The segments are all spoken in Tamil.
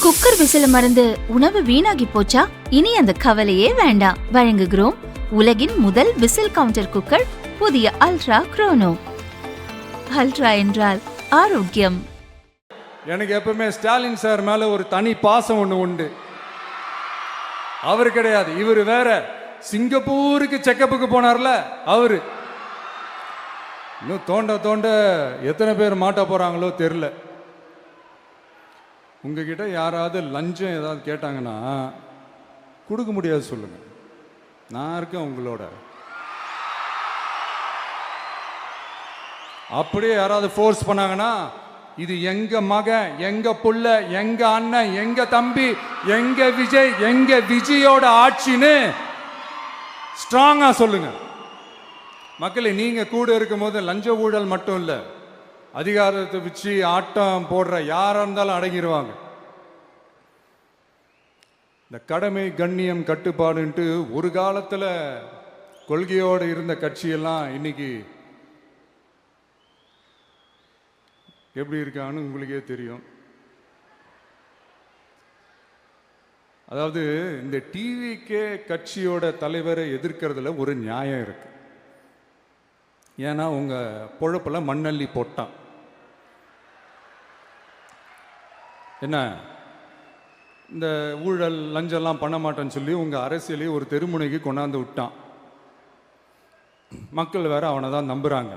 குக்கர் விசில மறந்து உணவு வீணாகி போச்சா? இனி அந்த கவலையே வேண்டாம். வழங்குகிறோம் உலகின் முதல் விசில் கவுண்டர் குக்கர், புதிய அல்ட்ரா குரோனோ. அல்ட்ரா என்றால் ஆரோக்கியம். எனக்கு எப்பவுமே ஸ்டாலின் சார் மேல ஒரு தனி பாசம் ஒண்ணு உண்டு. அவர் கிடையாது, இவர் வேற. சிங்கப்பூருக்கு செக்கப்புக்கு போனார்ல அவரு. இன்னும் தோண்ட தோண்ட எத்தனை பேர் மாட்ட போறாங்களோ தெரியல. உங்ககிட்ட யாராவது லஞ்சம் ஏதாவது கேட்டாங்கன்னா கொடுக்க முடியாது சொல்லுங்க, நான் இருக்கேன் உங்களோட. அப்படியே யாராவது ஃபோர்ஸ் பண்ணாங்கன்னா, இது எங்க மகன், எங்க புள்ள, எங்க அண்ணன், எங்க தம்பி, எங்க விஜய், எங்க விஜயோட ஆட்சின்னு ஸ்ட்ராங்கா சொல்லுங்க. மக்களே, நீங்க கூட இருக்கும் போது லஞ்ச ஊழல் மட்டும் இல்லை, அதிகாரத்தை வச்சு ஆட்டம் போடுற யாரா இருந்தாலும் அடங்கிடுவாங்க. இந்த கடமை, கண்ணியம், கட்டுப்பாடுன்ட்டு ஒரு காலத்துல கொள்கையோடு இருந்த கட்சியெல்லாம் இன்னைக்கு எப்படி இருக்கான்னு உங்களுக்கே தெரியும். அதாவது இந்த டிவிகே கட்சியோட தலைவரை எதிர்க்கிறதுல ஒரு நியாயம் இருக்கு. ஏன்னா உங்க பொழப்புல மண்ணள்ளி போட்டான். என்ன, இந்த ஊழல் லஞ்சம்லாம் பண்ண மாட்டேன்னு சொல்லி உங்க அரசியலையும் ஒரு தெருமுனைக்கு கொண்டாந்து விட்டான். மக்கள் வேற அவனை தான் நம்புறாங்க.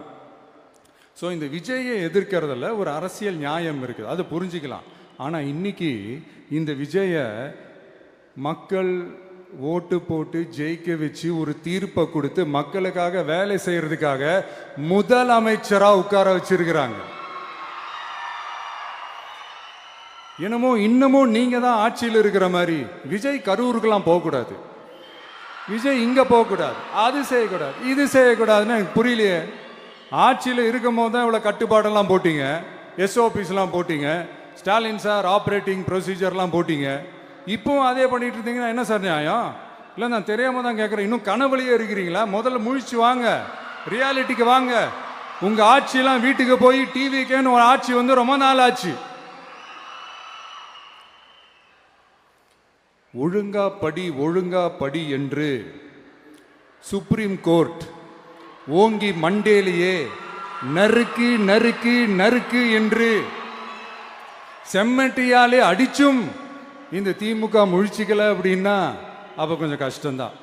ஸோ இந்த விஜயை எதிர்க்கிறதுல ஒரு அரசியல் நியாயம் இருக்குது, அதை புரிஞ்சுக்கலாம். ஆனால் இன்னைக்கு இந்த விஜயை மக்கள் ஓட்டு போட்டு ஜெயிக்க வச்சு ஒரு தீர்ப்பை கொடுத்து மக்களுக்காக வேலை செய்யறதுக்காக முதலமைச்சராக உட்கார வச்சிருக்கிறாங்க. என்னமோ இன்னமும் நீங்க தான் ஆட்சியில் இருக்கிற மாதிரி. விஜய் கரூருக்கெல்லாம் போகக்கூடாது, விஜய் இங்க போகக்கூடாது, அது செய்யக்கூடாது, இது செய்யக்கூடாதுன்னு எனக்கு புரியலையே. ஆட்சியில் இருக்கும் போது தான் இவ்வளோ கட்டுப்பாடெல்லாம் போட்டீங்க, எஸ்ஓபிஸ்லாம் போட்டீங்க, ஸ்டாலின் சார் ஆப்ரேட்டிங் ப்ரொசீஜர்லாம் போட்டீங்க. இப்போவும் அதே பண்ணிட்டு இருந்தீங்கன்னா என்ன சார் நியாயம்? இல்லை, நான் தெரியாம தான் கேட்குறேன். இன்னும் கனவுலையே இருக்கிறீங்களா? முதல்ல முழிச்சு வாங்க, ரியாலிட்டிக்கு வாங்க. உங்க ஆட்சியெல்லாம் வீட்டுக்கு போய் டிவிக்கேன்னு ஒரு ஆட்சி வந்து ரொம்ப நாள் ஆச்சு. ஒழுங்கா படி, ஒழுங்கா படி என்று சுப்ரீம் கோர்ட் ஓங்கி மண்டேலியே நறுக்கு நறுக்கு நறுக்கு என்று செம்மட்டியாலே அடிச்சும் இந்த திமுக முழிச்சிக்கல அப்படின்னா அப்ப கொஞ்சம் கஷ்டம்தான்.